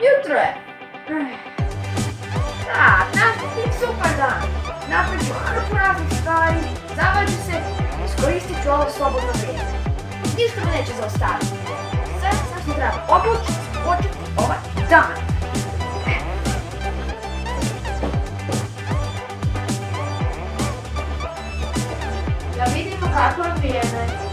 Jutro je. Naš će biti super dan. Napravit ću hrpu raznih stvari, zavađu se, iskoristit ću ovo slobodno vrijeme. Ništa me neće zaustaviti. Sve sam se treba obući, početi ovaj dan. Da vidimo kako je vrijeme.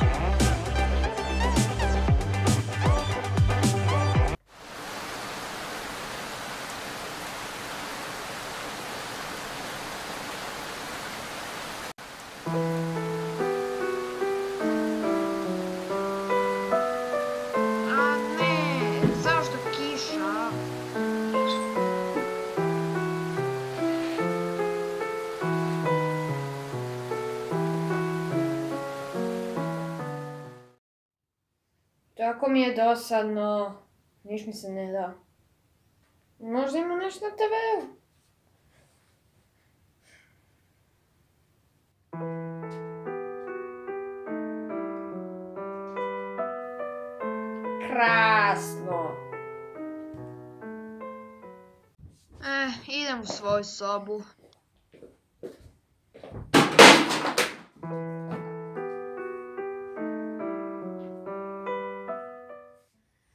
Tako mi je dosadno, niš mi se ne da. Možda ima nešto na TV-u. Krasno. Idem u svoju sobu.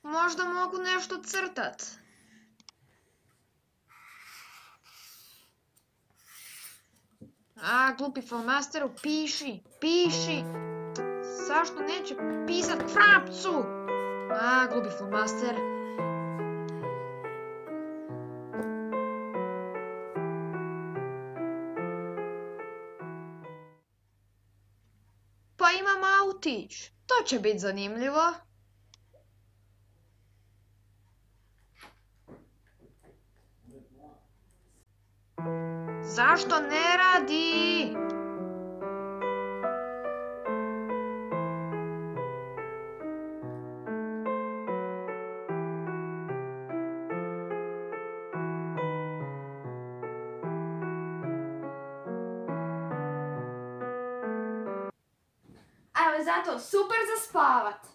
Možda mogu nešto crtat. Glupi flomasteru, piši, piši. Zašto neće pisat frapcu? Glupi flomaster. Pa imam autić. To će biti zanimljivo. Zašto ne radi? A evo je zato super za spavat.